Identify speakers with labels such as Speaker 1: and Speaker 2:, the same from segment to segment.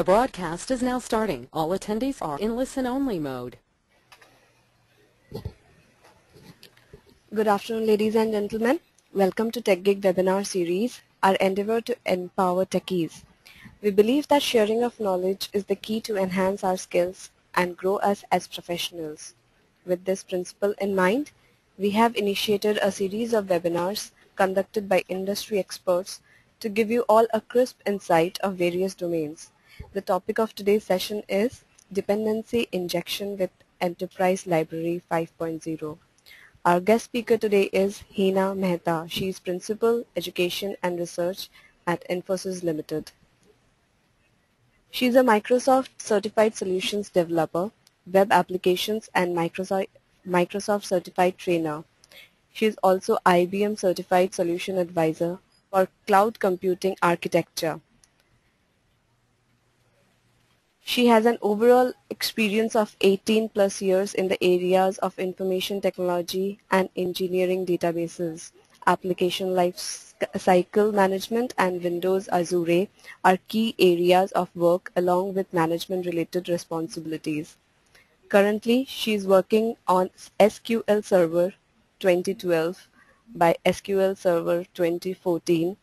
Speaker 1: The broadcast is now starting. All attendees are in listen-only mode.
Speaker 2: Good afternoon, ladies and gentlemen. Welcome to TechGig webinar series, our endeavor to empower techies. We believe that sharing of knowledge is the key to enhance our skills and grow us as professionals. With this principle in mind, we have initiated a series of webinars conducted by industry experts to give you all a crisp insight of various domains. The topic of today's session is Dependency Injection with Enterprise Library 5.0. Our guest speaker today is Hina Mehta. She is Principal, Education and Research at Infosys Limited. She is a Microsoft Certified Solutions Developer, Web Applications and Microsoft Certified Trainer. She is also IBM Certified Solution Advisor for Cloud Computing Architecture. She has an overall experience of 18 plus years in the areas of information technology and engineering databases. Application life cycle management and Windows Azure are key areas of work along with management related responsibilities. Currently, she is working on SQL Server 2012 by SQL Server 2014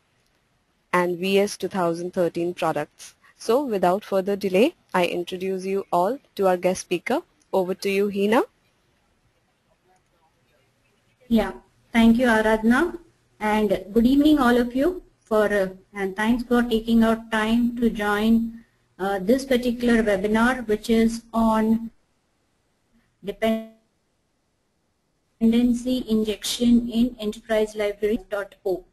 Speaker 2: and VS 2013 products. So without further delay, I introduce you all to our guest speaker. Over to you, Hina.
Speaker 3: Yeah, thank you, Aradhna, and good evening, all of you. And thanks for taking out time to join this particular webinar, which is on dependency injection in enterprise library.o.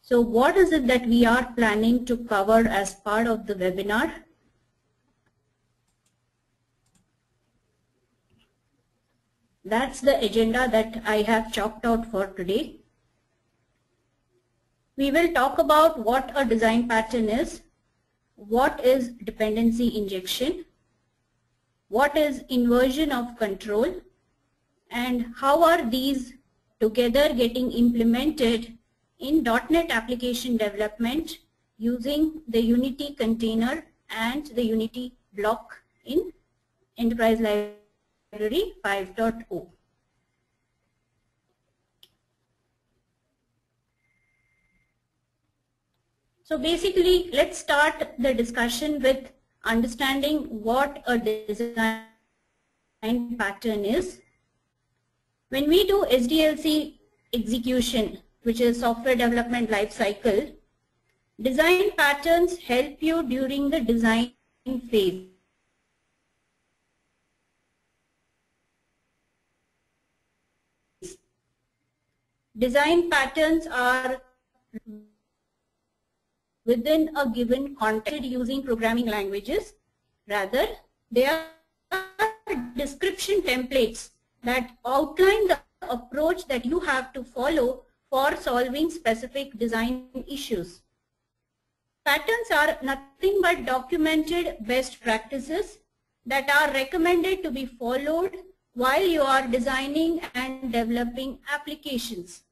Speaker 3: So what is it that we are planning to cover as part of the webinar? That's the agenda that I have chalked out for today. We will talk about what a design pattern is, what is dependency injection, what is inversion of control, and how are these together getting implemented in .NET application development using the Unity container and the Unity block in Enterprise Library 5.0. So basically, let's start the discussion with understanding what a design pattern is. When we do SDLC execution, which is software development life cycle, design patterns help you during the design phase. Design patterns are within a given context using programming languages. Rather, they are description templates that outline the approach that you have to follow for solving specific design issues. Patterns are nothing but documented best practices that are recommended to be followed while you are designing and developing applications.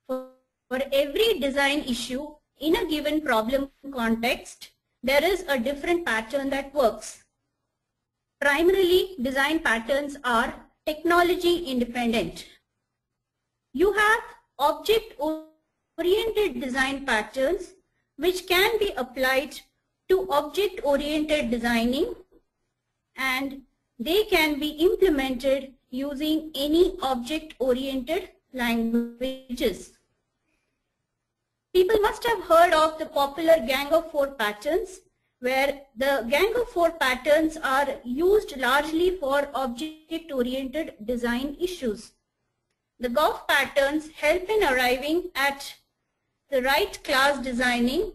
Speaker 3: For every design issue in a given problem context, there is a different pattern that works. Primarily, design patterns are technology independent. You have object-oriented design patterns which can be applied to object-oriented designing, and they can be implemented using any object-oriented languages. People must have heard of the popular Gang of Four patterns, where the Gang of Four patterns are used largely for object-oriented design issues. The GOF patterns help in arriving at the right class designing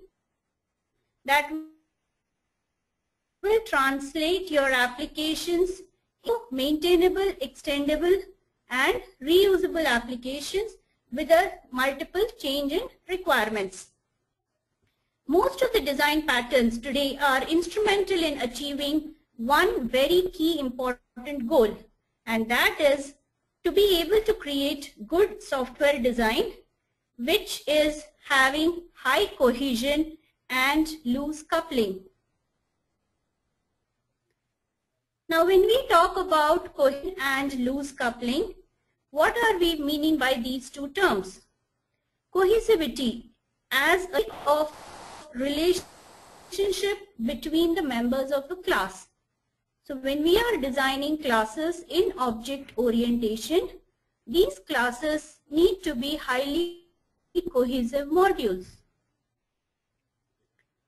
Speaker 3: that will translate your applications into maintainable, extendable, and reusable applications with a multiple change in requirements. Most of the design patterns today are instrumental in achieving one very key important goal, and that is to be able to create good software design which is having high cohesion and loose coupling. Now when we talk about cohesion and loose coupling, what are we meaning by these two terms? Cohesivity as a of relationship between the members of a class. So when we are designing classes in object orientation, these classes need to be highly cohesive modules.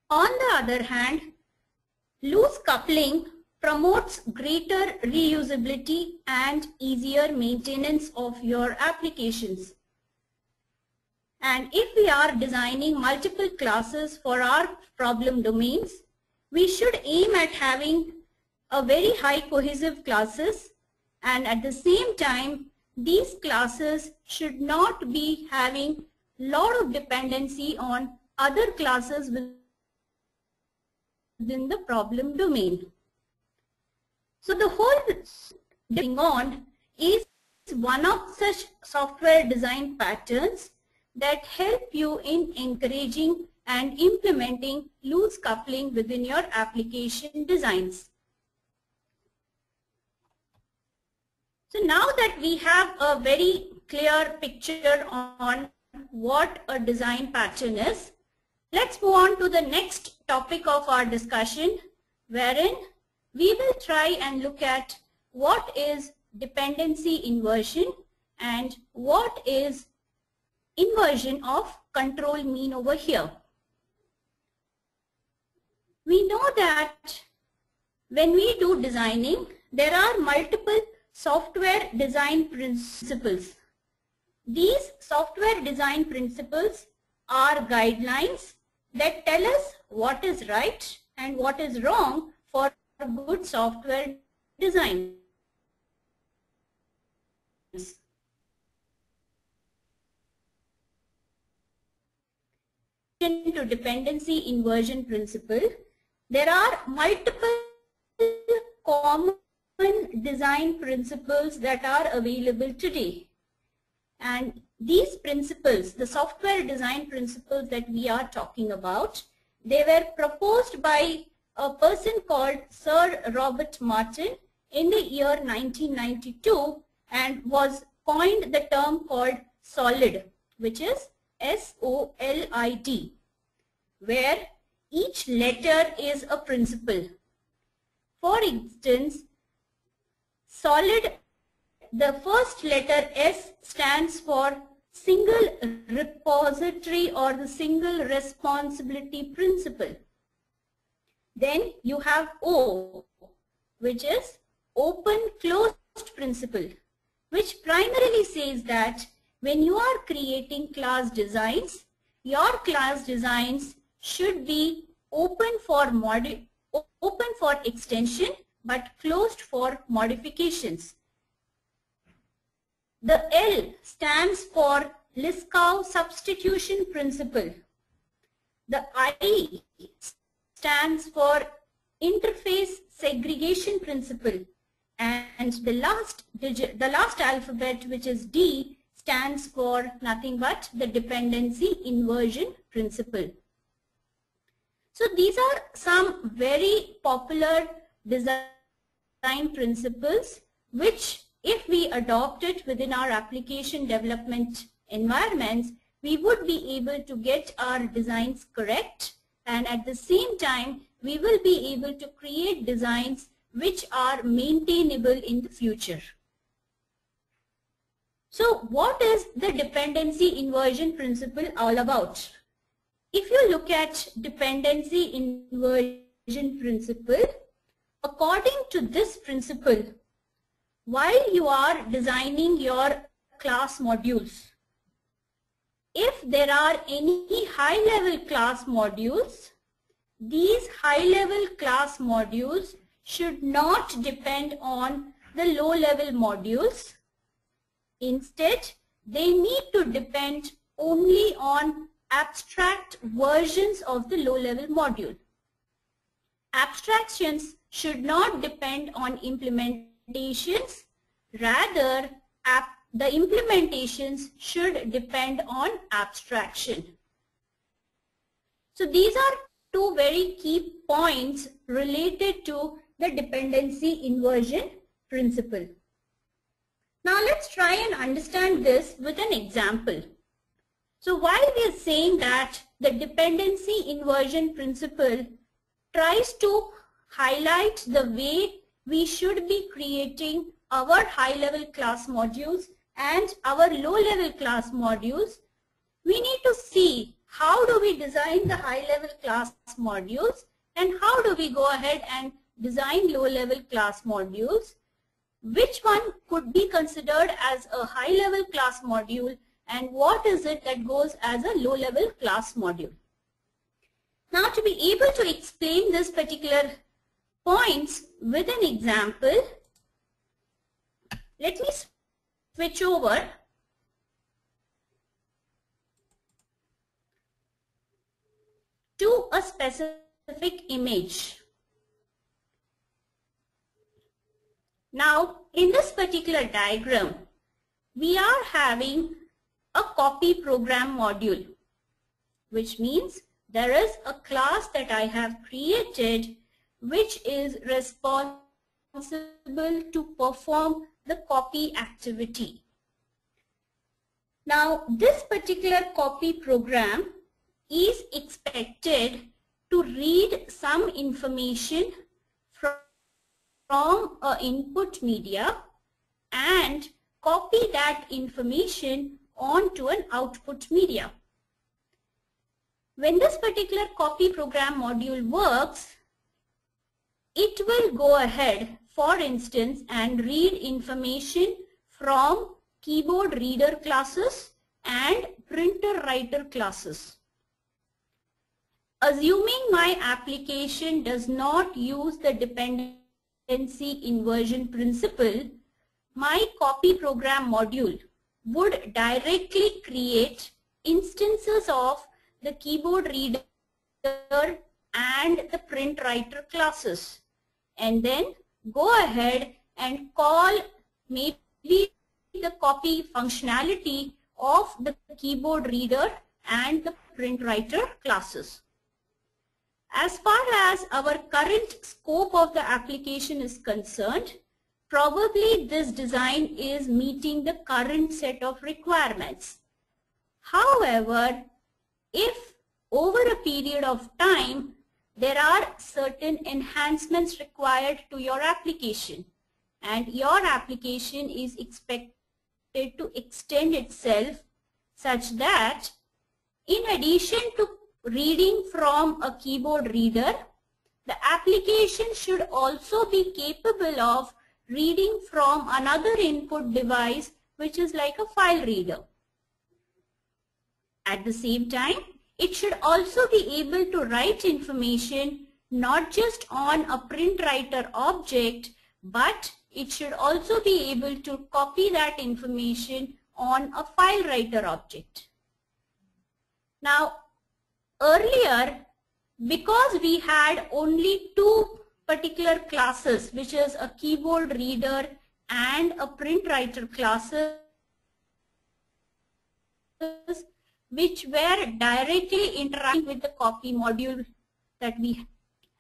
Speaker 3: On the other hand, loose coupling promotes greater reusability and easier maintenance of your applications. And if we are designing multiple classes for our problem domains, we should aim at having a very high cohesive classes, and at the same time these classes should not be having lot of dependency on other classes within the problem domain. So the whole going on is one of such software design patterns that help you in encouraging and implementing loose coupling within your application designs. So now that we have a very clear picture on what a design pattern is, let's move on to the next topic of our discussion, wherein we will try and look at what is dependency inversion and what is inversion of control mean over here. We know that when we do designing, there are multiple software design principles. These software design principles are guidelines that tell us what is right and what is wrong for good software design. To dependency inversion principle, there are multiple common design principles that are available today. And these principles, the software design principles that we are talking about, they were proposed by a person called Sir Robert Martin in the year 1992 and was coined the term called SOLID, which is S-O-L-I-D, where each letter is a principle. For instance, SOLID, the first letter S stands for single repository or the single responsibility principle. Then you have O, which is open closed principle, which primarily says that when you are creating class designs, your class designs should be open for extension but closed for modifications. The L stands for Liskov substitution principle. The I stands for interface segregation principle, and the last alphabet, which is D, stands for nothing but the dependency inversion principle. So these are some very popular design principles which, if we adopt it within our application development environments, we would be able to get our designs correct, and at the same time we will be able to create designs which are maintainable in the future. So what is the dependency inversion principle all about? If you look at dependency inversion principle, according to this principle, while you are designing your class modules, if there are any high-level class modules, these high-level class modules should not depend on the low-level modules. Instead, they need to depend only on abstract versions of the low-level module. Abstractions should not depend on implementations. Rather, the implementations should depend on abstraction. So these are two very key points related to the dependency inversion principle. Now let's try and understand this with an example. So while we are saying that the dependency inversion principle tries to highlight the way we should be creating our high-level class modules and our low-level class modules, we need to see how do we design the high-level class modules and how do we go ahead and design low-level class modules. Which one could be considered as a high-level class module and what is it that goes as a low-level class module. Now to be able to explain this particular points with an example, let me switch over to a specific image. Now in this particular diagram, we are having a copy program module, which means there is a class that I have created which is responsible to perform the copy activity. Now this particular copy program is expected to read some information from an input media and copy that information onto an output media. When this particular copy program module works, it will go ahead, for instance, and read information from keyboard reader classes and printer writer classes. Assuming my application does not use the dependency inversion principle, my copy program module would directly create instances of the keyboard reader and the print writer classes and then go ahead and call maybe the copy functionality of the keyboard reader and the print writer classes. As far as our current scope of the application is concerned, probably this design is meeting the current set of requirements. However, if over a period of time there are certain enhancements required to your application and your application is expected to extend itself such that in addition to reading from a keyboard reader, the application should also be capable of reading from another input device which is like a file reader. At the same time, it should also be able to write information not just on a print writer object, but it should also be able to copy that information on a file writer object. Now, earlier, because we had only two particular classes, which is a keyboard reader and a print writer classes, which were directly interacting with the copy module that we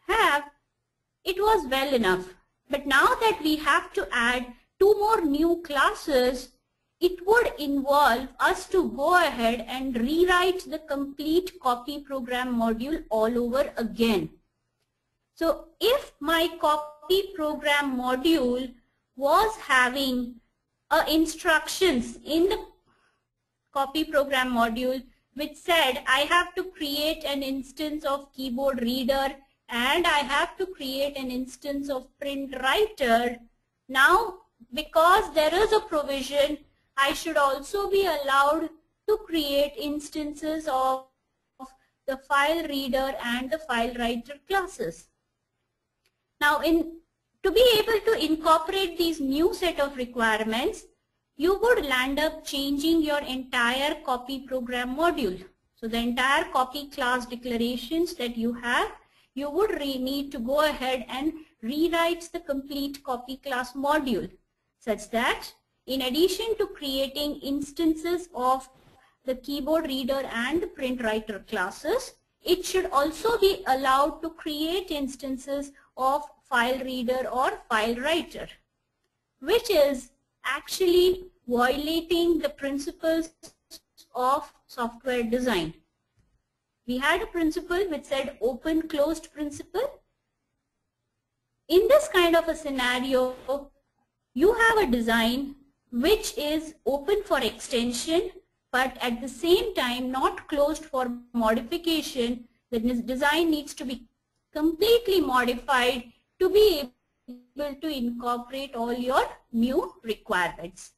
Speaker 3: have, it was well enough. But now that we have to add two more new classes, it would involve us to go ahead and rewrite the complete copy program module all over again. So if my copy program module was having instructions in the copy program module which said I have to create an instance of keyboard reader and I have to create an instance of print writer, now because there is a provision, I should also be allowed to create instances of the file reader and the file writer classes. Now to be able to incorporate these new set of requirements, you would land up changing your entire copy program module. So the entire copy class declarations that you have, you would need to go ahead and rewrite the complete copy class module such that in addition to creating instances of the keyboard reader and the print writer classes, it should also be allowed to create instances of file reader or file writer, which is actually violating the principles of software design. We had a principle which said open closed principle. In this kind of a scenario, you have a design which is open for extension, but at the same time not closed for modification. The design needs to be completely modified to be able to incorporate all your new requirements,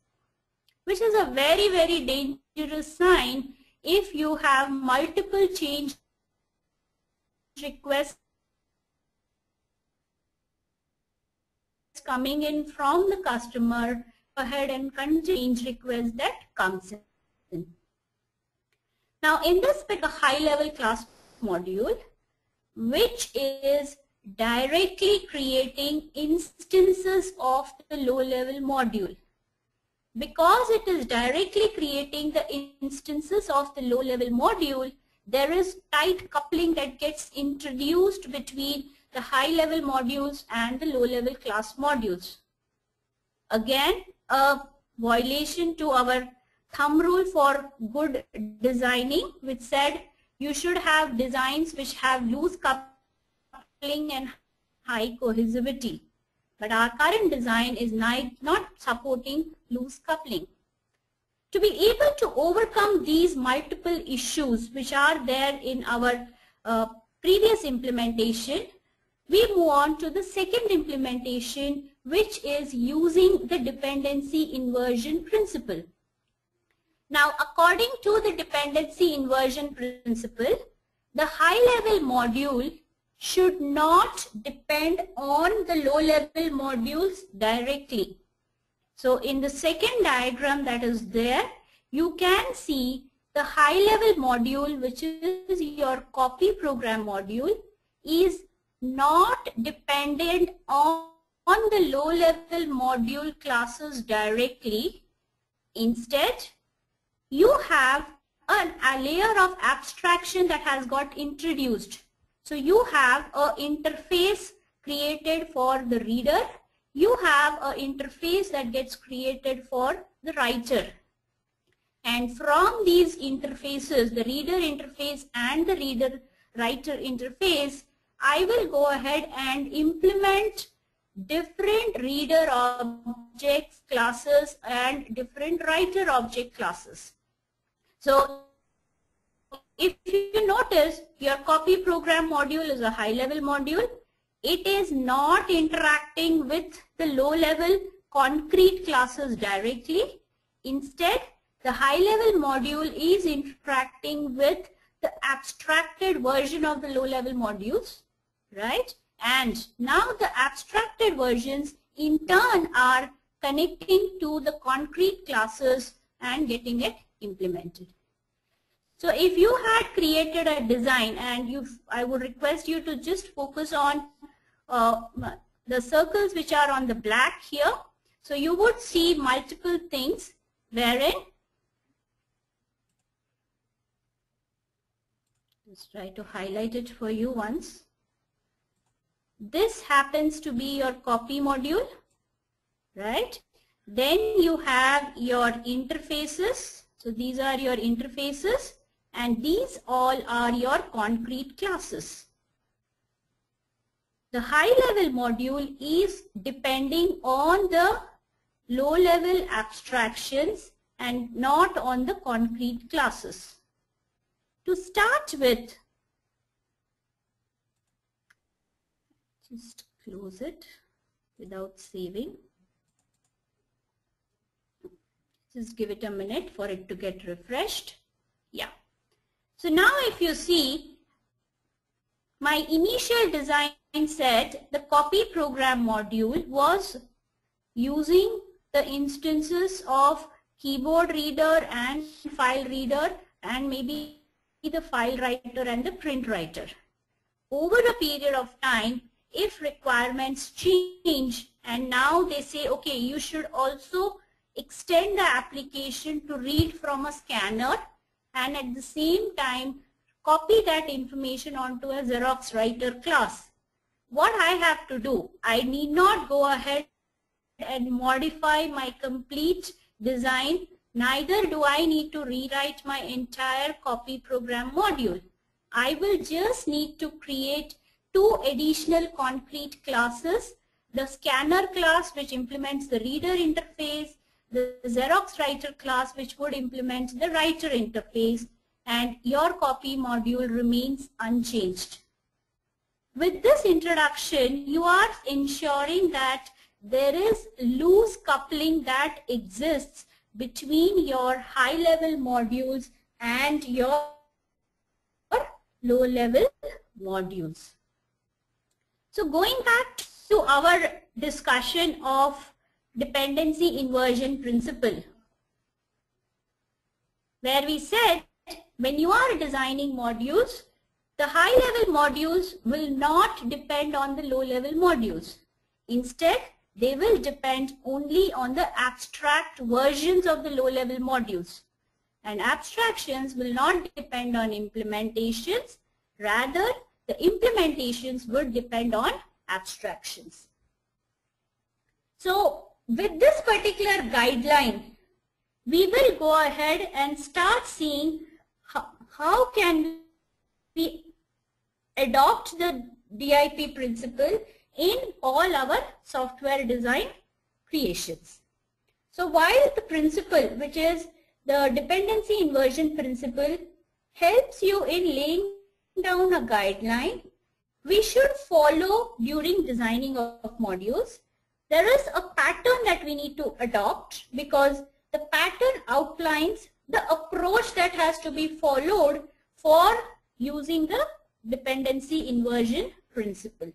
Speaker 3: which is a very, very dangerous sign if you have multiple change requests coming in from the customer. Go ahead and change request that comes in. Now in this a high-level class module, which is directly creating instances of the low-level module. Because it is directly creating the instances of the low-level module, there is tight coupling that gets introduced between the high-level modules and the low-level class modules. Again, a violation to our thumb rule for good designing, which said you should have designs which have loose coupling and high cohesivity. But our current design is not supporting loose coupling. To be able to overcome these multiple issues which are there in our previous implementation, we move on to the second implementation, which is using the dependency inversion principle. Now, according to the dependency inversion principle, the high-level module should not depend on the low-level modules directly. So in the second diagram that is there, you can see the high-level module, which is your copy program module, is not dependent on the low-level module classes directly. Instead, you have a layer of abstraction that has got introduced. So you have an interface created for the reader. You have an interface that gets created for the writer. And from these interfaces, the reader interface and the reader-writer interface, I will go ahead and implement different reader objects classes and different writer object classes. So if you notice, your copy program module is a high-level module. It is not interacting with the low-level concrete classes directly. Instead, the high-level module is interacting with the abstracted version of the low-level modules, right? And now the abstracted versions in turn are connecting to the concrete classes and getting it implemented. So if you had created a design, and I would request you to just focus on the circles which are on the black here. So you would see multiple things wherein, just try to highlight it for you once. This happens to be your copy module, right? Then you have your interfaces. So these are your interfaces, and these all are your concrete classes. The high-level module is depending on the low-level abstractions and not on the concrete classes. To start with, just close it without saving. Just give it a minute for it to get refreshed. Yeah. So now if you see, my initial design said the copy program module was using the instances of keyboard reader and file reader and maybe the file writer and the print writer. Over a period of time, if requirements change and now they say, okay, you should also extend the application to read from a scanner and at the same time copy that information onto a Xerox writer class. What I have to do, I need not go ahead and modify my complete design, neither do I need to rewrite my entire copy program module. I will just need to create two additional concrete classes, the scanner class which implements the reader interface, the Xerox writer class which would implement the writer interface, and your copy module remains unchanged. With this introduction, you are ensuring that there is loose coupling that exists between your high-level modules and your low-level modules. So going back to our discussion of dependency inversion principle, where we said when you are designing modules, the high-level modules will not depend on the low-level modules. Instead, they will depend only on the abstract versions of the low-level modules. And abstractions will not depend on implementations. Rather, the implementations would depend on abstractions. So, with this particular guideline, we will go ahead and start seeing how can we adopt the DIP principle in all our software design creations. So while the principle, which is the dependency inversion principle, helps you in laying down a guideline we should follow during designing of modules, there is a pattern that we need to adopt, because the pattern outlines the approach that has to be followed for using the dependency inversion principle.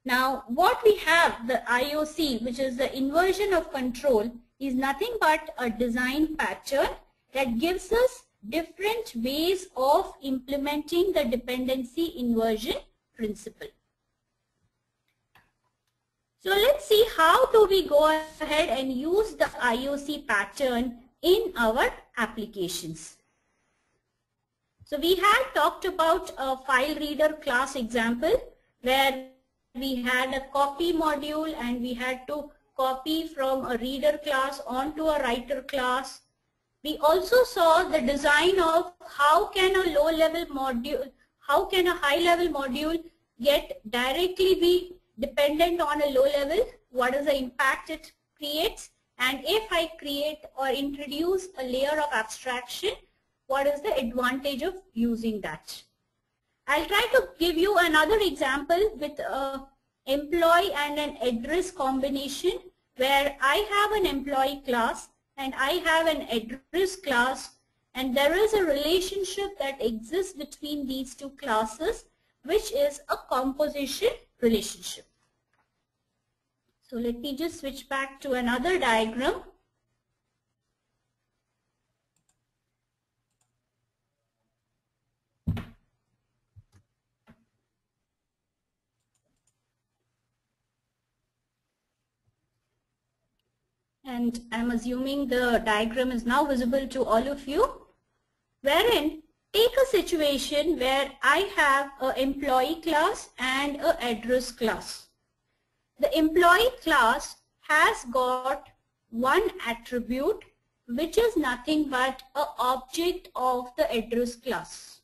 Speaker 3: Now, what we have, the IOC, which is the inversion of control, is nothing but a design pattern that gives us different ways of implementing the dependency inversion principle. So let's see how do we go ahead and use the IOC pattern in our applications. So we had talked about a file reader class example where we had a copy module and we had to copy from a reader class onto a writer class. We also saw the design of how can a low-level module, how can a high-level module get directly be dependent on a low level, what is the impact it creates, and if I create or introduce a layer of abstraction, what is the advantage of using that. I'll try to give you another example with an employee and an address combination where I have an employee class and I have an address class, and there is a relationship that exists between these two classes, which is a composition relationship. So let me just switch back to another diagram. And I'm assuming the diagram is now visible to all of you, wherein take a situation where I have an employee class and an address class. The employee class has got one attribute which is nothing but an object of the address class,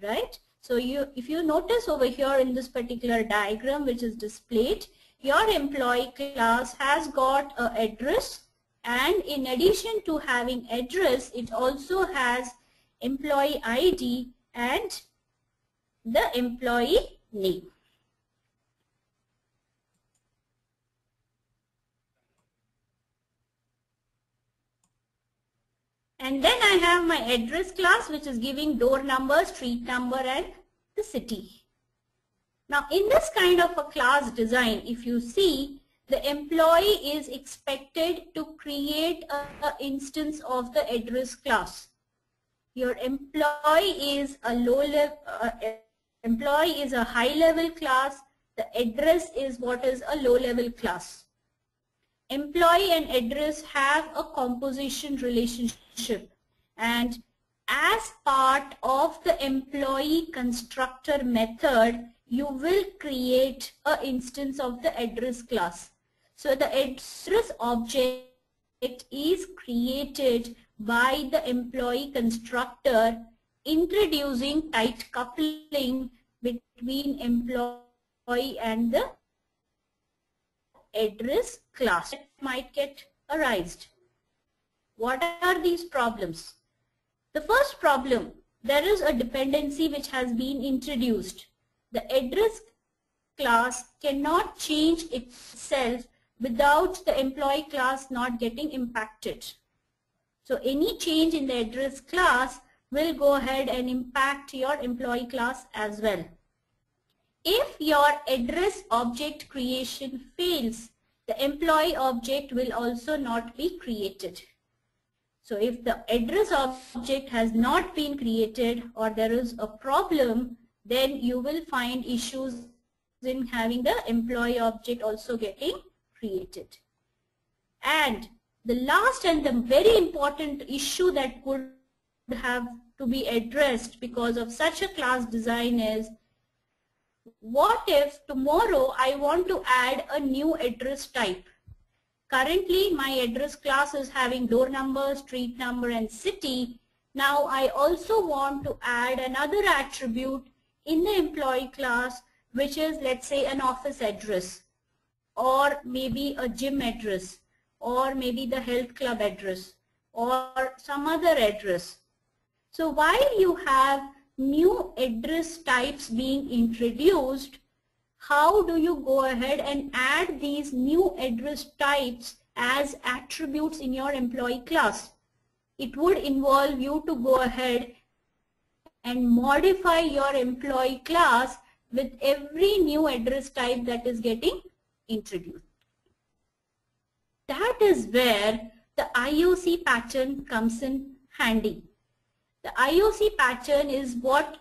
Speaker 3: right? So if you notice over here in this particular diagram which is displayed, your employee class has got an address, and in addition to having address, it also has employee ID and the employee name. And then I have my address class which is giving door number, street number and the city. Now in this kind of a class design, if you see, the employee is expected to create an instance of the address class. Your employee is a low level, employee is a high level class, the address is what is a low level class. Employee and address have a composition relationship, and as part of the employee constructor method, you will create an instance of the address class. So the address object is created by the employee constructor, introducing tight coupling between employee and the address class that might get arised. What are these problems? The first problem, there is a dependency which has been introduced. The address class cannot change itself without the employee class not getting impacted. So any change in the address class will go ahead and impact your employee class as well. If your address object creation fails, the employee object will also not be created. So if the address object has not been created or there is a problem, then you will find issues in having the employee object also getting created. And the last and the very important issue that would have to be addressed because of such a class design is, what if tomorrow I want to add a new address type? Currently, my address class is having door number, street number, and city. Now, I also want to add another attribute in the employee class, which is, let's say, an office address, or maybe a gym address, or maybe the health club address, or some other address. So, while you have new address types being introduced, how do you go ahead and add these new address types as attributes in your employee class? It would involve you to go ahead and modify your employee class with every new address type that is getting introduced. That is where the IOC pattern comes in handy. The IOC pattern is what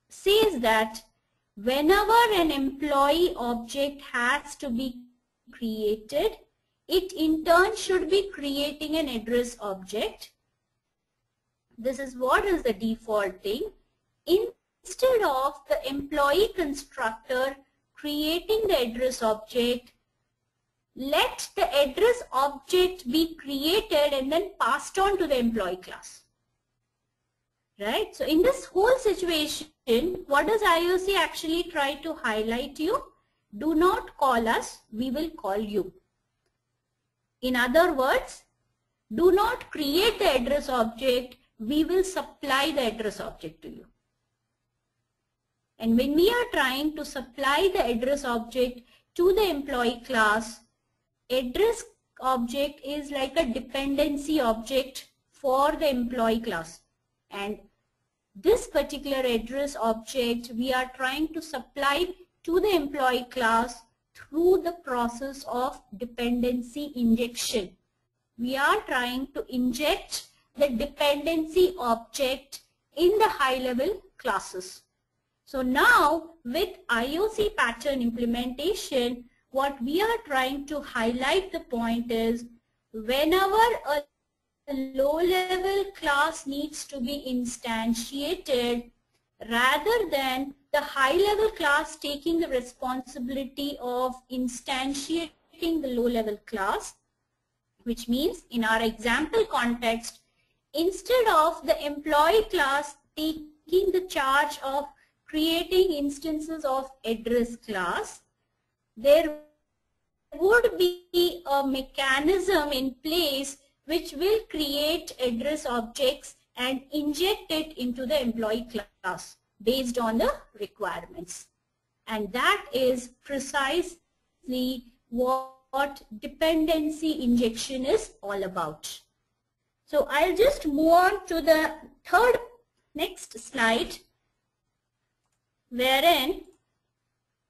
Speaker 3: says that whenever an employee object has to be created, it in turn should be creating an address object. This is what is the default thing. Instead of the employee constructor creating the address object, let the address object be created and then passed on to the employee class. Right? So in this whole situation, what does IOC actually try to highlight you? Do not call us, we will call you. In other words, do not create the address object, we will supply the address object to you. And when we are trying to supply the address object to the employee class, address object is like a dependency object for the employee class. And this particular address object we are trying to supply to the employee class through the process of dependency injection. We are trying to inject the dependency object in the high-level classes. So now with IOC pattern implementation, what we are trying to highlight the point is, whenever a low-level class needs to be instantiated, rather than the high-level class taking the responsibility of instantiating the low-level class, which means in our example context, instead of the employee class taking the charge of creating instances of address class, there would be a mechanism in place which will create address objects and inject it into the employee class based on the requirements. And that is precisely what dependency injection is all about. So I'll just move on to the next slide, wherein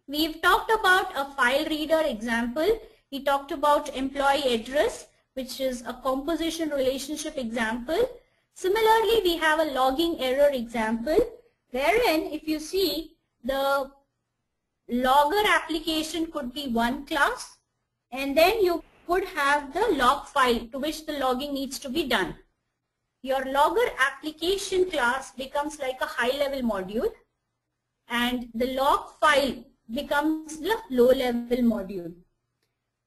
Speaker 3: we've talked about a file reader example. We talked about employee address, which is a composition relationship example. Similarly, we have a logging error example, wherein if you see, the logger application could be one class, and then you would have the log file to which the logging needs to be done. your logger application class becomes like a high-level module, and the log file becomes the low-level module.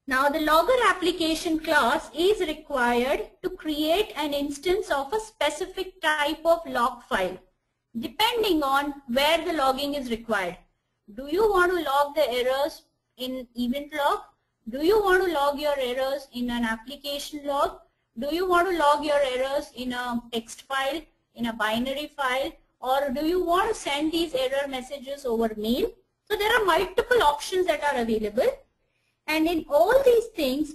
Speaker 3: Now the logger application class is required to create an instance of a specific type of log file depending on where the logging is required. Do you want to log the errors in event log? Do you want to log your errors in an application log? Do you want to log your errors in a text file, in a binary file, or do you want to send these error messages over mail? So there are multiple options that are available. And in all these things,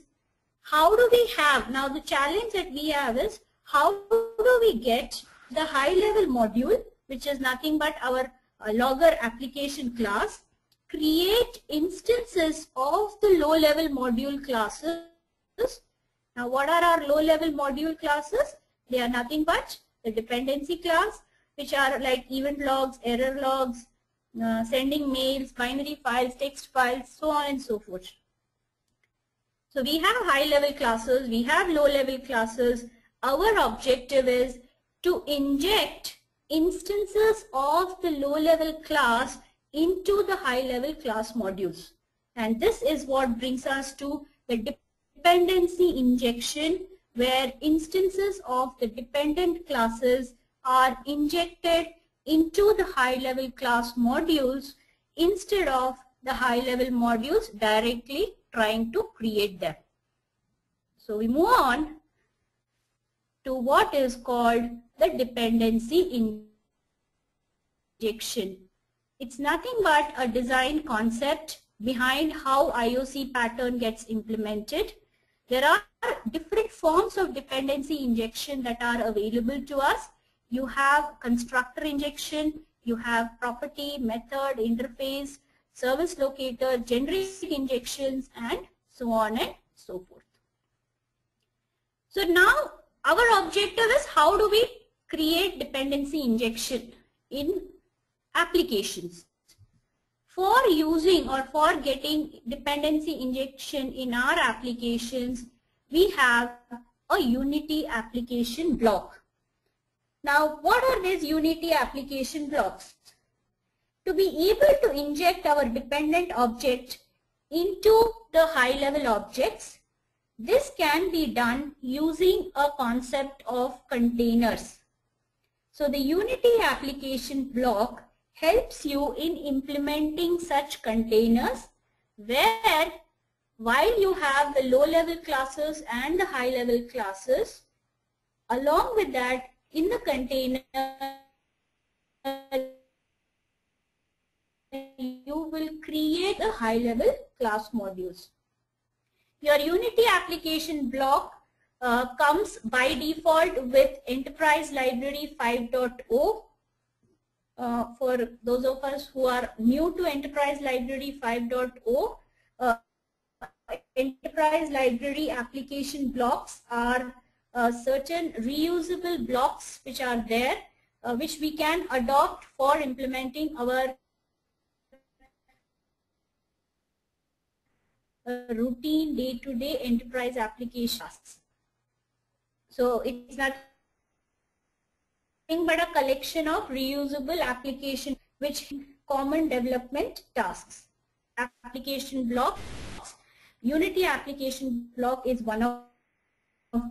Speaker 3: how do we have, now the challenge that we have is, how do we get the high-level module, which is nothing but our logger application class, create instances of the low-level module classes. Now what are our low-level module classes? They are nothing but the dependency class, which are like event logs, error logs, sending mails, binary files, text files, so on and so forth. So we have high-level classes, we have low-level classes. Our objective is to inject instances of the low-level class into the high-level class modules. And this is what brings us to the dependency injection, where instances of the dependent classes are injected into the high-level class modules instead of the high-level modules directly trying to create them. So we move on to what is called the dependency injection. It's nothing but a design concept behind how IOC pattern gets implemented. There are different forms of dependency injection that are available to us. You have constructor injection, you have property, method, interface, service locator, generic injections, and so on and so forth. So now our objective is, how do we create dependency injection in applications? For using or for getting dependency injection in our applications, we have a Unity application block. Now what are these Unity application blocks? To be able to inject our dependent object into the high-level objects, this can be done using a concept of containers. So the Unity application block helps you in implementing such containers, where while you have the low-level classes and the high-level classes, along with that, in the container you will create the high-level class modules. Your Unity application block comes by default with Enterprise Library 5.0. For those of us who are new to Enterprise Library 5.0, Enterprise Library application blocks are certain reusable blocks which are there, which we can adopt for implementing our routine day-to-day enterprise applications. So it's nothing but a collection of reusable application which common development tasks. Application blocks, Unity application block is one of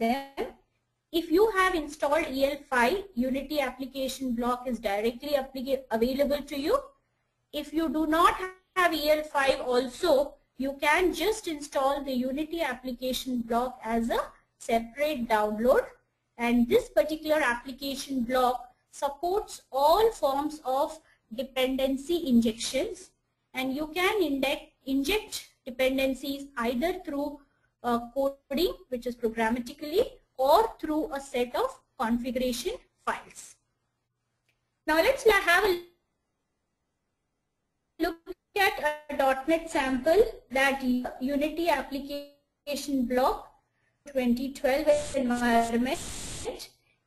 Speaker 3: them. If you have installed EL5, Unity application block is directly available to you. If you do not have EL5 also, you can just install the Unity application block as a separate download, and this particular application block supports all forms of dependency injections, and you can inject dependencies either through coding, which is programmatically, or through a set of configuration files. Now let's have a look at a .NET sample that Unity application block 2012 environment,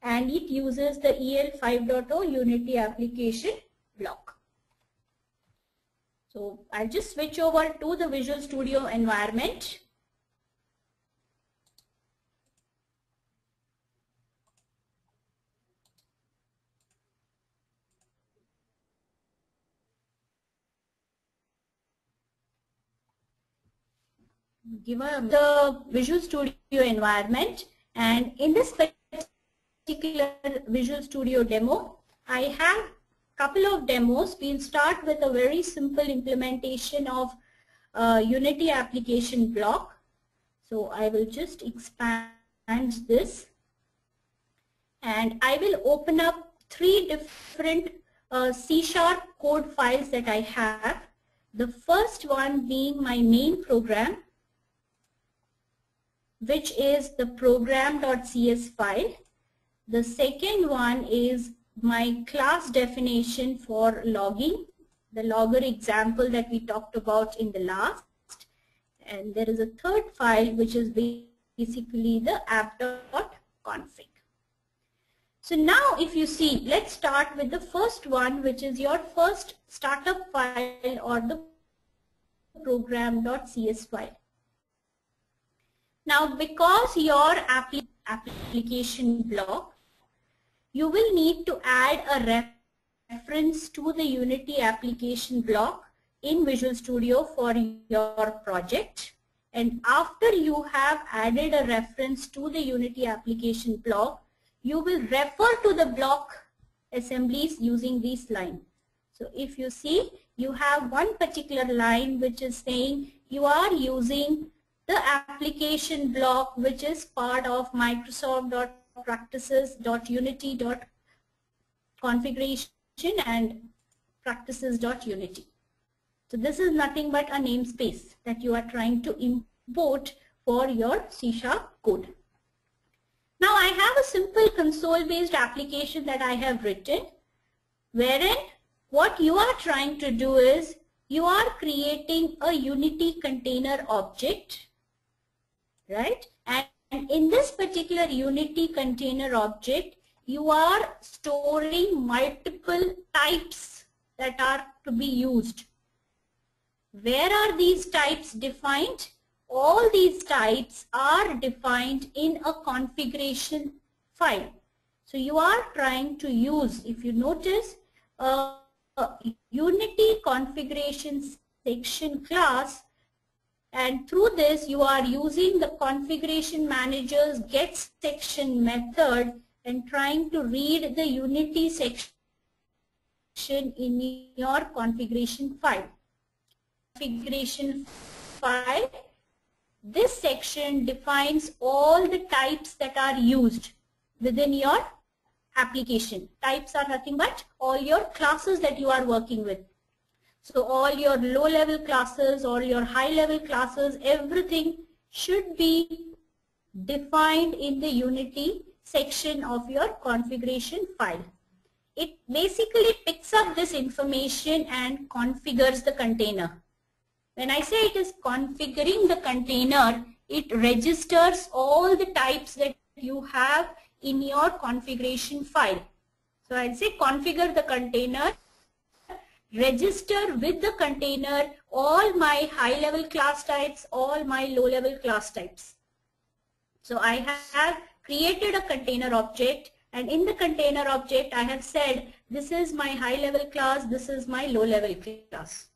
Speaker 3: and it uses the EL 5.0 Unity application block. So I'll just switch over to the Visual Studio environment. the Visual Studio environment, and in this particular Visual Studio demo, I have a couple of demos. We'll start with a very simple implementation of Unity application block. So I will just expand this, and I will open up 3 different C# code files that I have. The first one being my main program, which is the program.cs file. The second one is my class definition for logging, the logger example that we talked about in the last. And there is a third file which is basically the app.config. So now if you see, let's start with the first one, which is your first startup file or the program.cs file. Now because your application block, you will need to add a reference to the Unity application block in Visual Studio for your project. And after you have added a reference to the Unity application block, you will refer to the block assemblies using this line. So if you see, you have one particular line which is saying you are using the application block which is part of Microsoft.practices.unity.configuration and practices.unity. So this is nothing but a namespace that you are trying to import for your C# code. Now I have a simple console-based application that I have written, wherein what you are trying to do is you are creating a Unity container object, right? And in this particular Unity container object, you are storing multiple types that are to be used. Where are these types defined? All these types are defined in a configuration file. So you are trying to use, if you notice, a Unity configuration section class, and through this you are using the configuration manager's get section method and trying to read the Unity section in your configuration file. Configuration file, this section defines all the types that are used within your application. Types are nothing but all your classes that you are working with. So all your low-level classes, all your high-level classes, everything should be defined in the Unity section of your configuration file. It basically picks up this information and configures the container. When I say it is configuring the container, it registers all the types that you have in your configuration file. So I'll say configure the container, register with the container all my high-level class types, all my low-level class types. So I have created a container object, and in the container object I have said this is my high-level class, this is my low-level class.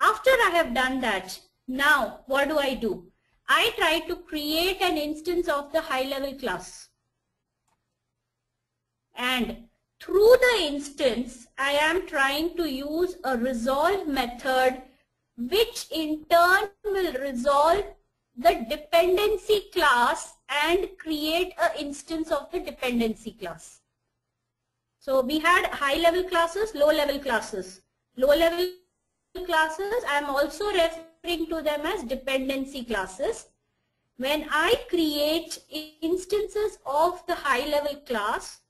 Speaker 3: After I have done that, now what do? I try to create an instance of the high-level class. And through the instance, I am trying to use a resolve method which in turn will resolve the dependency class and create an instance of the dependency class. So we had high-level classes, low-level classes. Low-level classes, I am also referring to them as dependency classes. When I create instances of the high-level class,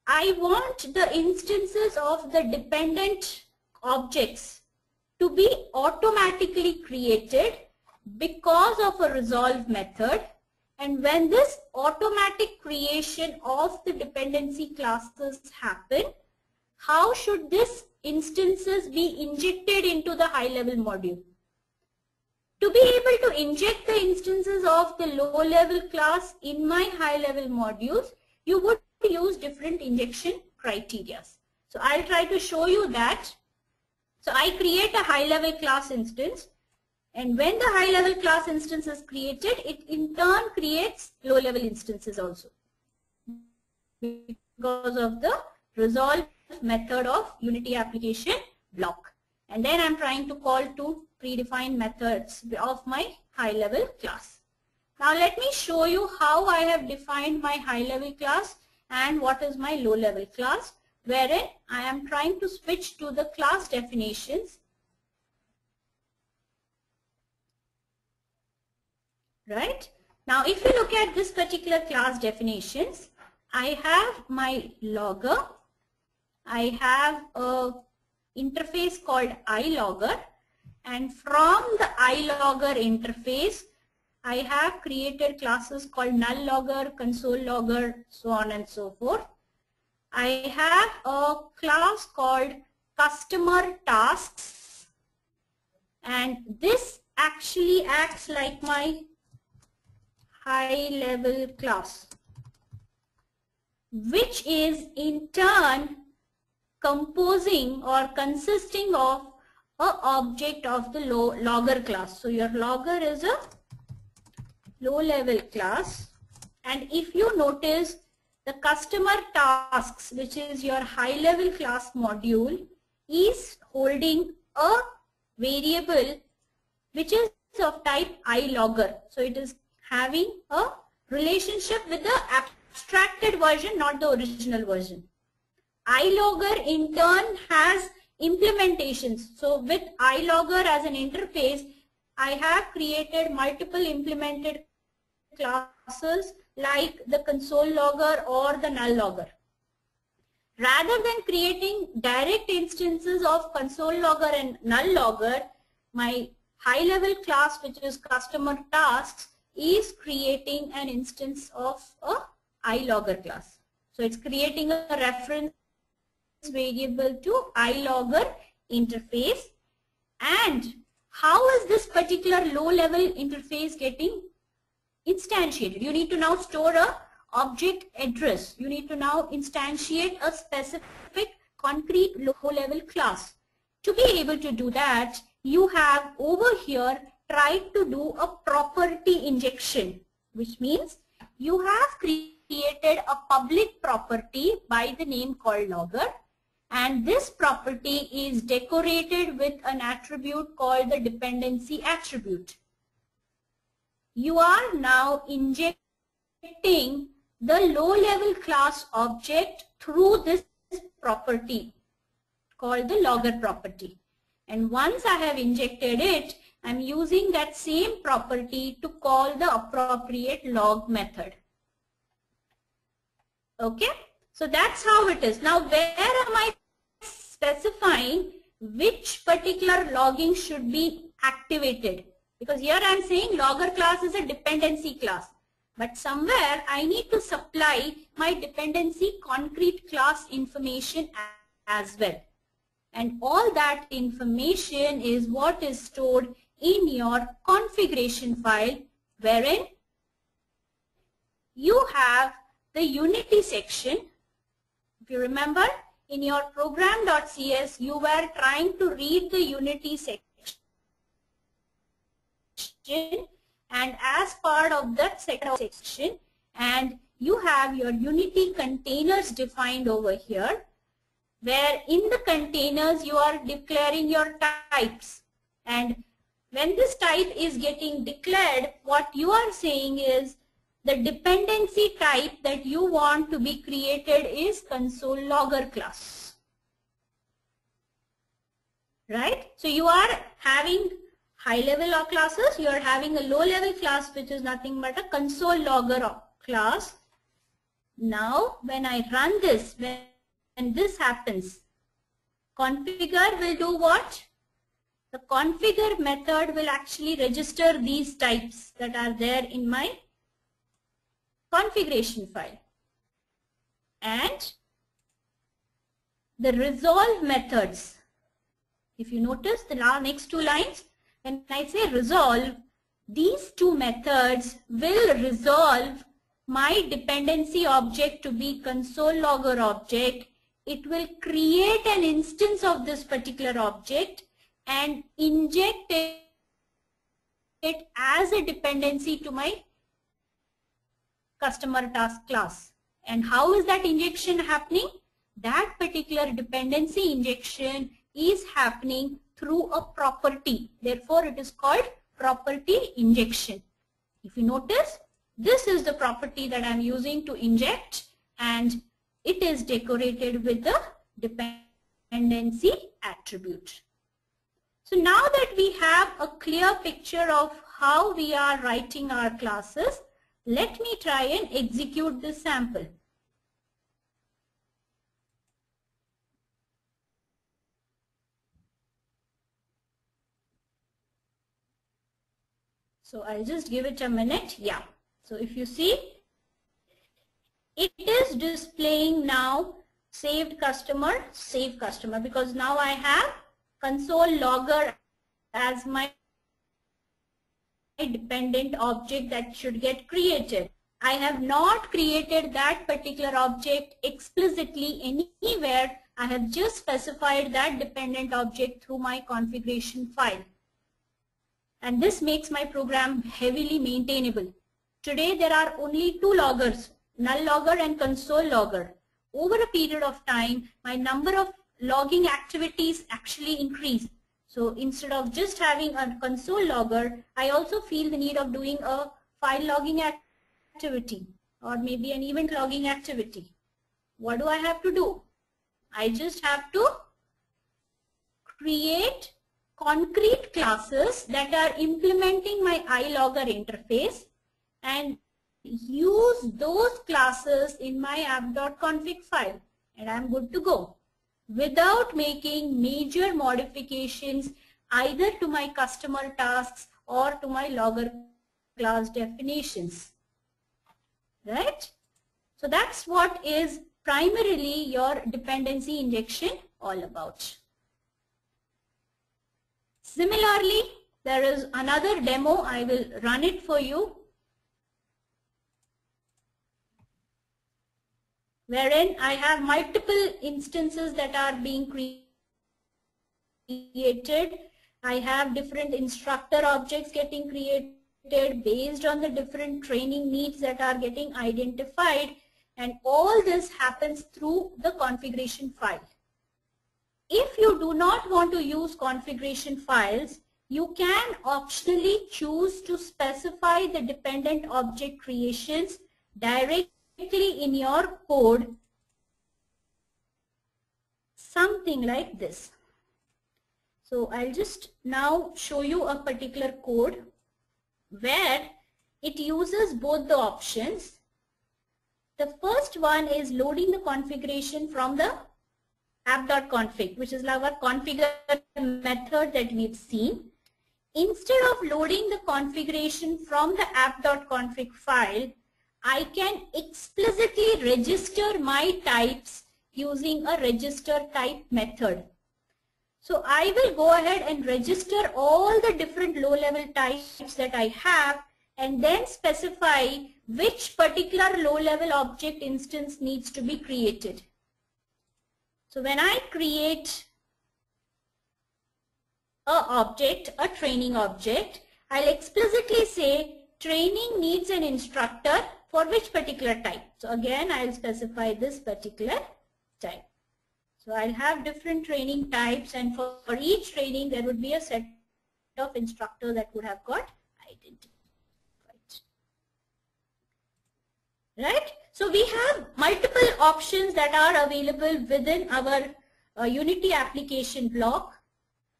Speaker 3: I want the instances of the dependent objects to be automatically created because of a resolve method. And when this automatic creation of the dependency classes happen, how should this instances be injected into the high-level module? To be able to inject the instances of the low-level class in my high-level modules, you would use different injection criteria. So I'll try to show you that. So I create a high-level class instance. And when the high level class instance is created, it in turn creates low level instances also, because of the resolve method of Unity application block. And then I'm trying to call two predefined methods of my high level class. Now let me show you how I have defined my high level class and what is my low level class, wherein I am trying to switch to the class definitions. Right? Now if you look at this particular class definitions, I have my logger, I have a interface called iLogger, and from the iLogger interface I have created classes called null logger, console logger, so on and so forth. I have a class called customer tasks, and this actually acts like my high level class, which is in turn composing or consisting of an object of the logger class. So your logger is a low level class, and if you notice, the customer tasks, which is your high level class module, is holding a variable which is of type iLogger. So it is having a relationship with the abstracted version, not the original version. iLogger in turn has implementations. So with iLogger as an interface, I have created multiple implemented classes like the console logger or the null logger. Rather than creating direct instances of console logger and null logger, my high level class, which is customer tasks, is creating an instance of a iLogger class. So it's creating a reference variable to iLogger interface. And how is this particular low level interface getting instantiated? You need to now store a object address. You need to now instantiate a specific concrete low level class. To be able to do that, you have over here tried to do a property injection, which means you have created a public property by the name called logger, and this property is decorated with an attribute called the dependency attribute. You are now injecting the low level class object through this property called the logger property. And once I have injected it, I'm using that same property to call the appropriate log method. Okay, so that's how it is. Now where am I specifying which particular logging should be activated? Because here I'm saying logger class is a dependency class, but somewhere I need to supply my dependency concrete class information as well. And all that information is what is stored in your configuration file, wherein you have the Unity section. If you remember, in your program.cs, you were trying to read the Unity section, and as part of that section, and you have your Unity containers defined over here, where in the containers you are declaring your types. And when this type is getting declared, what you are saying is the dependency type that you want to be created is console logger class. Right? So you are having high level classes, you are having a low level class which is nothing but a console logger class. Now when I run this, when this happens, configure will do what? The configure method will actually register these types that are there in my configuration file. And the resolve methods, if you notice the next two lines, when I say resolve, these two methods will resolve my dependency object to be console logger object. It will create an instance of this particular object and inject it it as a dependency to my customer task class. And how is that injection happening? That particular dependency injection is happening through a property. Therefore, it is called property injection. If you notice, this is the property that I am using to inject, and it is decorated with the dependency attribute. So now that we have a clear picture of how we are writing our classes, let me try and execute this sample. So I'll just give it a minute. Yeah. So if you see, it is displaying now saved customer, save customer, because now I have console logger as my dependent object that should get created. I have not created that particular object explicitly anywhere. I have just specified that dependent object through my configuration file. And this makes my program heavily maintainable. Today there are only two loggers, null logger and console logger. Over a period of time, my number of logging activities actually increase. So instead of just having a console logger, I also feel the need of doing a file logging activity or maybe an event logging activity. What do I have to do? I just have to create concrete classes that are implementing my iLogger interface and use those classes in my app.config file, and I'm good to go without making major modifications either to my customer tasks or to my logger class definitions. Right? So that's what is primarily your dependency injection all about. Similarly, there is another demo. I will run it for you, wherein I have multiple instances that are being created. I have different instructor objects getting created based on the different training needs that are getting identified, and all this happens through the configuration file. If you do not want to use configuration files, you can optionally choose to specify the dependent object creations directly in your code, something like this. So I'll just now show you a particular code where it uses both the options. The first one is loading the configuration from the app.config, which is our configure method that we've seen. Instead of loading the configuration from the app.config file, I can explicitly register my types using a register type method. So I will go ahead and register all the different low-level types that I have and then specify which particular low-level object instance needs to be created. So when I create a training object, I'll explicitly say training needs an instructor for which particular type. So again, I'll specify this particular type. So I'll have different training types, and for each training there would be a set of instructors that would have got identified. Right? So we have multiple options that are available within our Unity application block.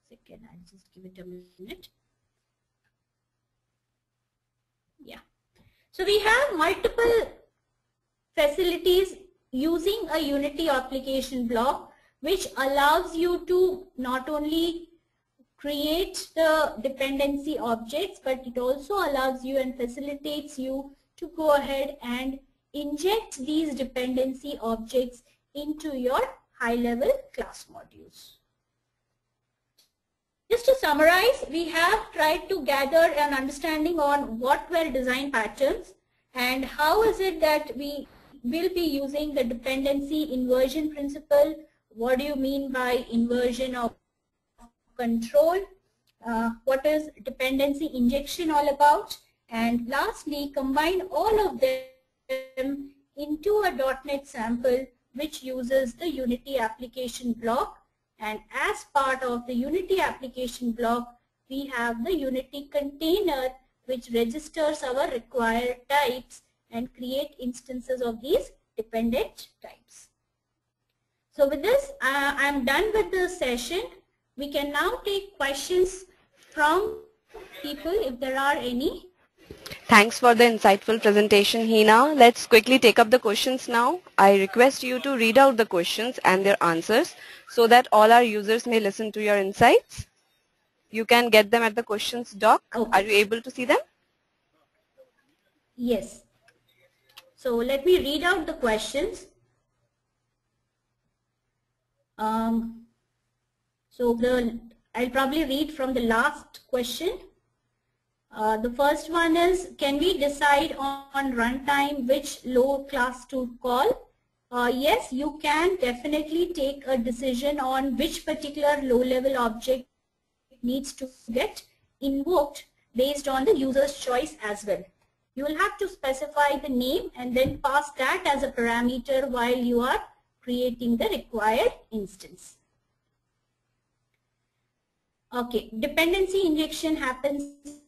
Speaker 3: Second, I'll just give it a minute. Yeah. So we have multiple facilities using a Unity application block, which allows you to not only create the dependency objects, but it also allows you and facilitates you to go ahead and inject these dependency objects into your high-level class modules. Just to summarize, we have tried to gather an understanding on what were design patterns and how is it that we will be using the dependency inversion principle. What do you mean by inversion of control? what is dependency injection all about, and lastly combine all of them into a .NET sample which uses the Unity application block, and as part of the Unity application block we have the Unity container which registers our required types and create instances of these dependent types. So with this I am done with the session. We can now take questions from people if there are any.
Speaker 2: Thanks for the insightful presentation, Hina. Let's quickly take up the questions now. I request you to read out the questions and their answers so that all our users may listen to your insights. You can get them at the questions doc.
Speaker 3: Okay.
Speaker 2: Are you able to see them?
Speaker 3: Yes. So let me read out the questions. I'll probably read from the last question. The first one is, can we decide on runtime which low class to call? Yes, you can definitely take a decision on which particular low-level object needs to get invoked based on the user's choice as well. You will have to specify the name and then pass that as a parameter while you are creating the required instance. Okay, dependency injection happens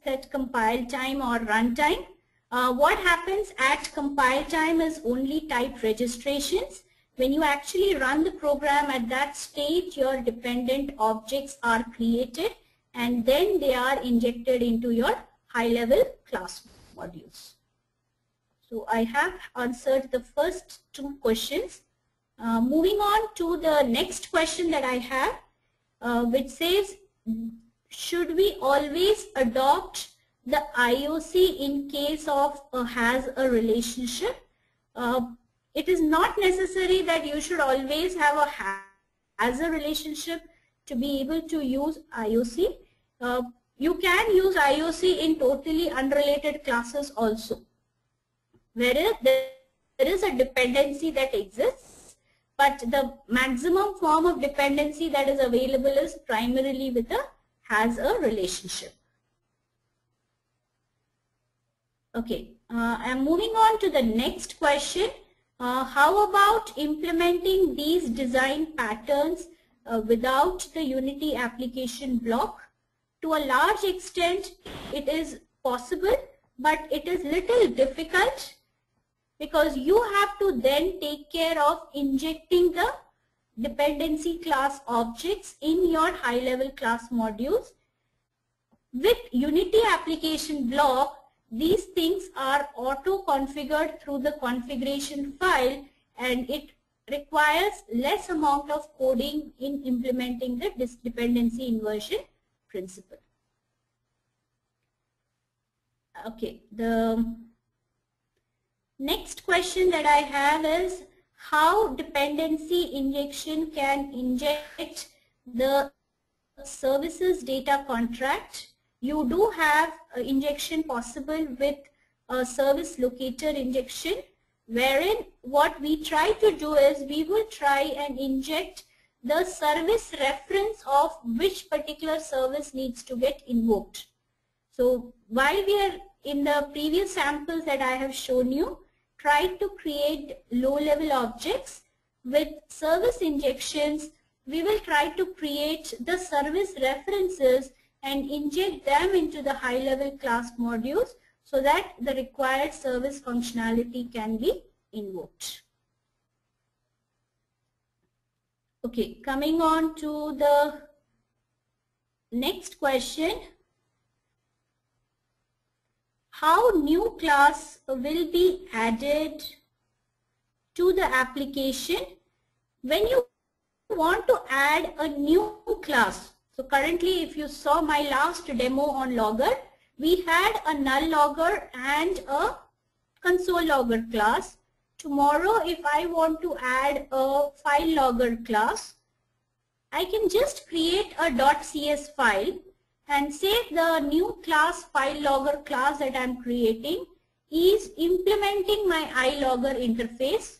Speaker 3: at compile time or runtime. What happens at compile time is only type registrations. When you actually run the program at that state, your dependent objects are created and then they are injected into your high-level class modules. So I have answered the first two questions. Moving on to the next question that I have, which says, should we always adopt the IOC in case of has a relationship? It is not necessary that you should always have a has a relationship to be able to use IOC. You can use IOC in totally unrelated classes also, whereas there is a dependency that exists, but the maximum form of dependency that is available is primarily with a has a relationship. Okay, I'm moving on to the next question. How about implementing these design patterns without the Unity application block? To a large extent, it is possible, but it is little difficult because you have to then take care of injecting the dependency class objects in your high-level class modules. With Unity application block, these things are auto-configured through the configuration file and it requires less amount of coding in implementing the dependency inversion principle. Okay, the next question that I have is how dependency injection can inject the services data contract. You do have injection possible with a service locator injection, wherein what we try to do is we will try and inject the service reference of which particular service needs to get invoked. So while we are in the previous samples that I have shown you, try to create low-level objects with service injections. We will try to create the service references and inject them into the high-level class modules so that the required service functionality can be invoked. Okay, coming on to the next question. How new class will be added to the application when you want to add a new class? So currently, if you saw my last demo on logger, we had a null logger and a console logger class. Tomorrow, if I want to add a file logger class, I can just create a .cs file and say the new class file logger class that I am creating is implementing my iLogger interface.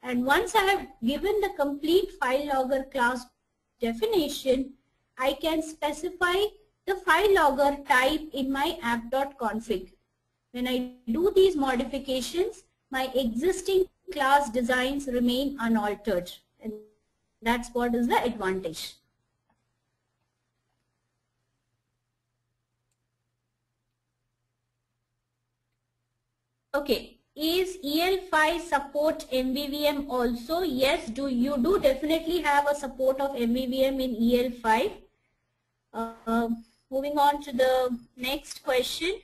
Speaker 3: And once I have given the complete file logger class definition, I can specify the file logger type in my app.config. When I do these modifications, my existing class designs remain unaltered, and that's what is the advantage. Okay, is EL5 support MVVM also? Yes, you do definitely have a support of MVVM in EL5. Moving on to the next question.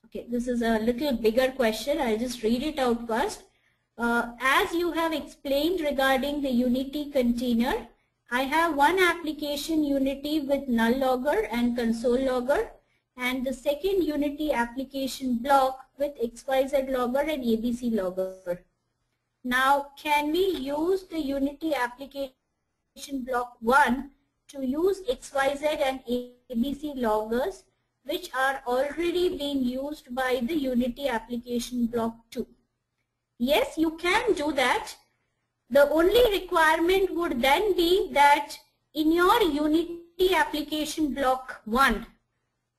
Speaker 3: Okay, this is a little bigger question. I'll just read it out first. As you have explained regarding the Unity container, I have one application Unity with null logger and console logger, and the second Unity application block with XYZ logger and ABC logger. Now, can we use the Unity application block 1 to use XYZ and ABC loggers, which are already being used by the Unity application block 2? Yes, you can do that. The only requirement would then be that in your Unity application block 1,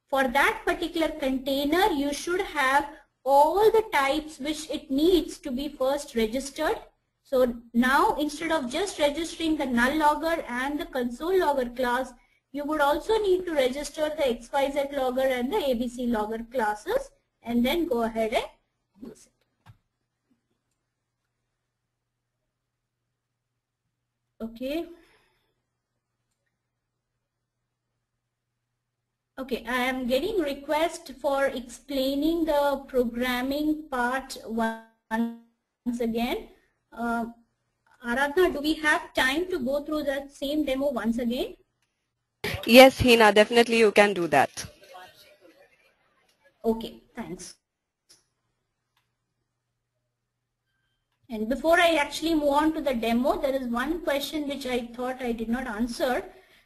Speaker 3: for that particular container, you should have all the types which it needs to be first registered. So now, instead of just registering the null logger and the console logger class, you would also need to register the XYZ logger and the ABC logger classes, and then go ahead and use it. Okay. Okay, I am getting request for explaining the programming part once again. Aradhna, do we have time to go through that same demo once again?
Speaker 2: Yes, Hina, definitely you can do that.
Speaker 3: Okay, thanks. And before I actually move on to the demo, there is one question which I thought I did not answer,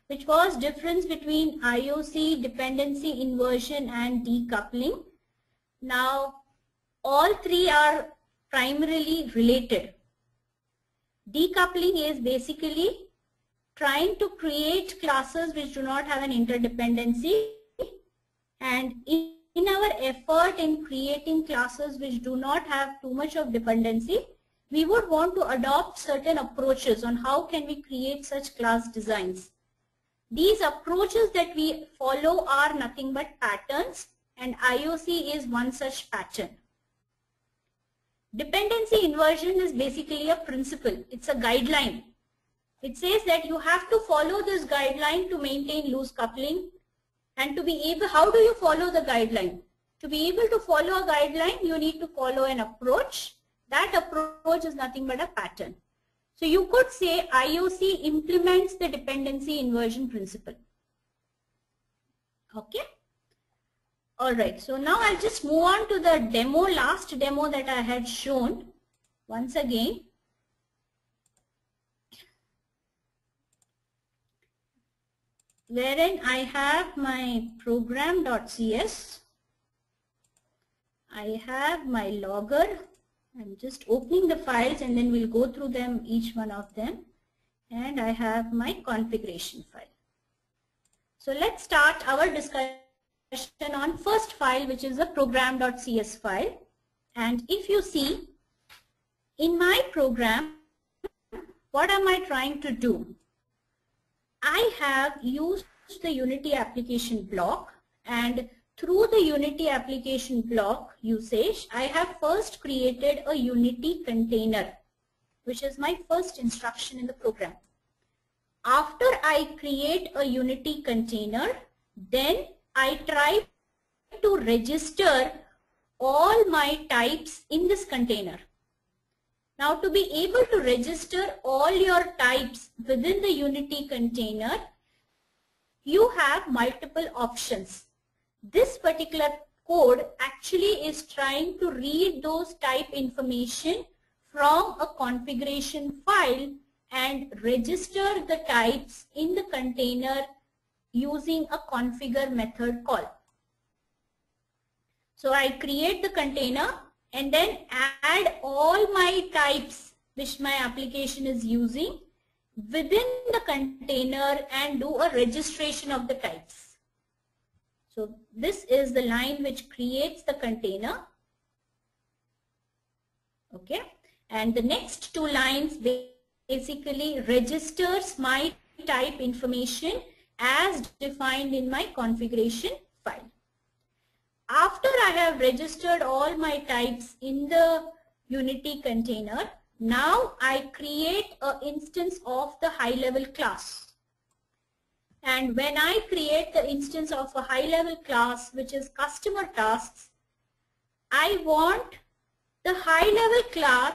Speaker 3: which was difference between IOC, dependency inversion, and decoupling. Now, all three are primarily related. Decoupling is basically trying to create classes which do not have an interdependency, and in our effort in creating classes which do not have too much of dependency, we would want to adopt certain approaches on how can we create such class designs. These approaches that we follow are nothing but patterns, and IOC is one such pattern. Dependency inversion is basically a principle. It's a guideline. It says that you have to follow this guideline to maintain loose coupling, and to be able, how do you follow the guideline? To be able to follow a guideline, you need to follow an approach. That approach is nothing but a pattern. So you could say IOC implements the dependency inversion principle. Okay. Alright, so now I'll just move on to the demo, last demo that I had shown once again. Wherein I have my program.cs, I have my logger. I'm just opening the files and then we'll go through them, each one of them. And I have my configuration file. So let's start our discussion on first file, which is a program.cs file. And if you see in my program, what am I trying to do? I have used the Unity application block, and through the Unity application block usage, I have first created a Unity container, which is my first instruction in the program. After I create a Unity container, then I try to register all my types in this container. Now, to be able to register all your types within the Unity container, you have multiple options. This particular code actually is trying to read those type information from a configuration file and register the types in the container using a configure method call. So I create the container and then add all my types which my application is using within the container and do a registration of the types. So this is the line which creates the container. Okay, and the next two lines basically registers my type information as defined in my configuration file. After I have registered all my types in the Unity container, now I create an instance of the high-level class. And when I create the instance of a high-level class, which is customer tasks, I want the high-level class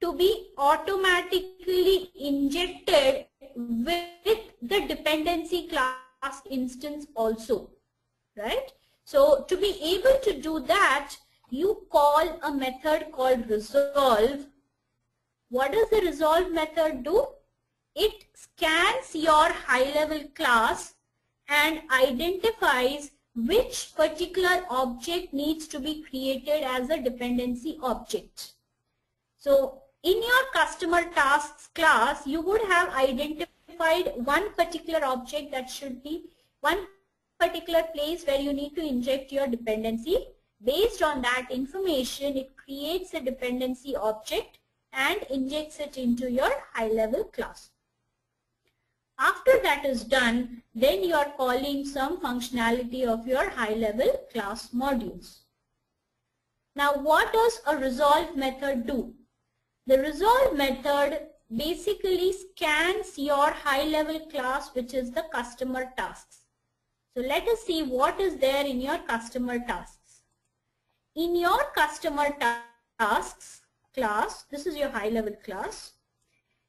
Speaker 3: to be automatically injected with the dependency class instance also, right? So to be able to do that, you call a method called resolve. What does the resolve method do? It scans your high-level class and identifies which particular object needs to be created as a dependency object. So in your customer tasks class, you would have identified one particular object that should be one particular place where you need to inject your dependency. Based on that information, it creates a dependency object and injects it into your high-level class. After that is done, then you are calling some functionality of your high-level class modules. Now, what does a resolve method do? The resolve method basically scans your high-level class, which is the customer tasks. So let us see what is there in your customer tasks. In your customer tasks class, this is your high-level class,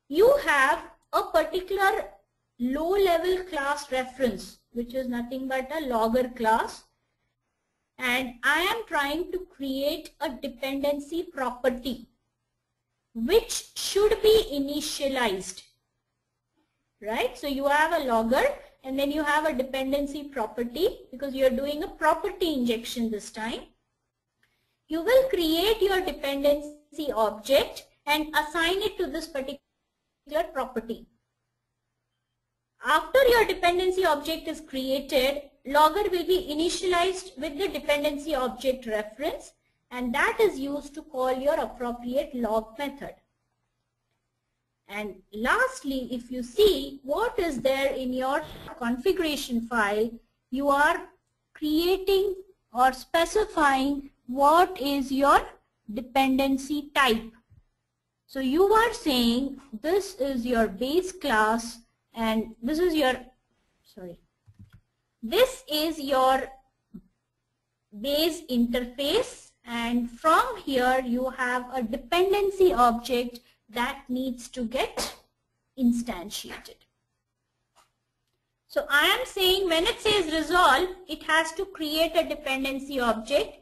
Speaker 3: you have a particular low-level class reference, which is nothing but a logger class, and I am trying to create a dependency property which should be initialized, right? So you have a logger and then you have a dependency property because you are doing a property injection this time. You will create your dependency object and assign it to this particular property. After your dependency object is created, logger will be initialized with the dependency object reference, and that is used to call your appropriate log method. And lastly, if you see what is there in your configuration file, you are creating or specifying what is your dependency type. So you are saying this is your base class and this is your, this is your base interface, and from here you have a dependency object that needs to get instantiated. So I am saying when it says resolve, it has to create a dependency object.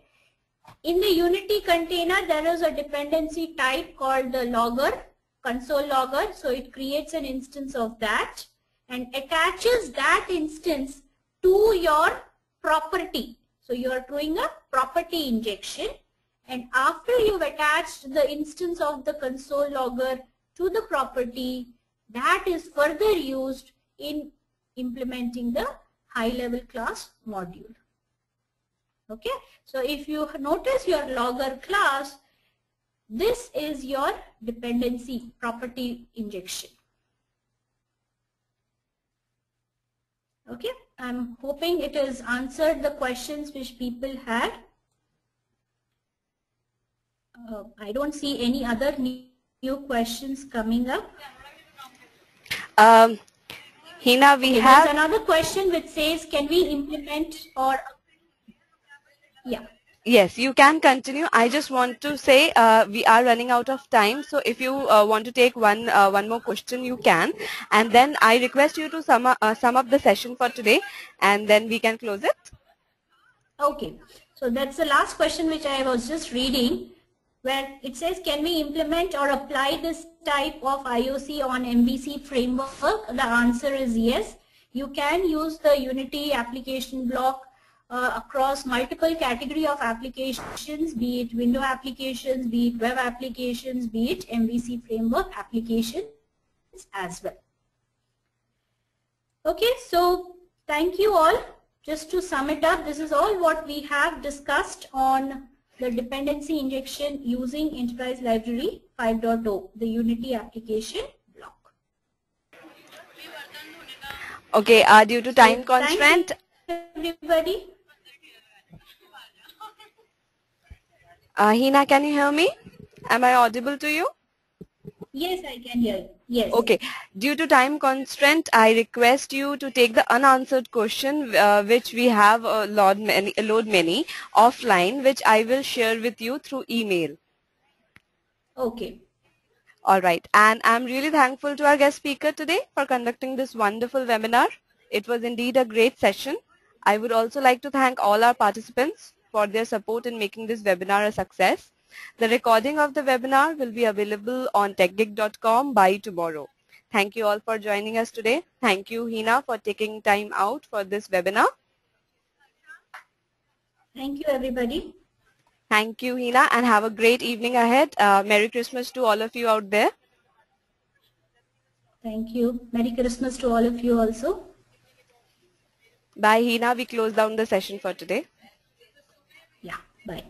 Speaker 3: In the Unity container, there is a dependency type called the logger, console logger. So it creates an instance of that and attaches that instance to your property. So you are doing a property injection, and after you've attached the instance of the console logger to the property, that is further used in implementing the high-level class module. Okay, so if you notice your logger class, this is your dependency property injection. Okay, I'm hoping it has answered the questions which people had. I don't see any other new questions coming up.
Speaker 2: Hina, we have
Speaker 3: There's another question which says, can we implement or, yeah.
Speaker 2: Yes, you can continue. I just want to say we are running out of time. So if you want to take one more question, you can. And then I request you to sum up the session for today, and then we can close it.
Speaker 3: Okay. So that's the last question which I was just reading, where it says, can we implement or apply this type of IOC on MVC framework? The answer is yes. You can use the Unity application block across multiple category of applications, be it window applications, be it web applications, be it MVC framework applications as well. Okay, so thank you all. Just to sum it up, this is all what we have discussed on the dependency injection using Enterprise Library 5.0, the Unity application block.
Speaker 2: Okay, due to time constraint,
Speaker 3: everybody.
Speaker 2: Hina, can you hear me? Am I audible to you?
Speaker 3: Yes, I can hear you. Yes.
Speaker 2: Okay. Due to time constraint, I request you to take the unanswered question, which we have load many offline, which I will share with you through email.
Speaker 3: Okay.
Speaker 2: All right. And I'm really thankful to our guest speaker today for conducting this wonderful webinar. It was indeed a great session. I would also like to thank all our participants for their support in making this webinar a success. The recording of the webinar will be available on techgig.com by tomorrow. Thank you all for joining us today. Thank you, Hina, for taking time out for this webinar.
Speaker 3: Thank you, everybody.
Speaker 2: Thank you, Hina, and have a great evening ahead. Merry Christmas to all of you out there.
Speaker 3: Thank you. Merry Christmas to all of you also.
Speaker 2: Bye, Hina. We close down the session for today.
Speaker 3: Yeah, bye.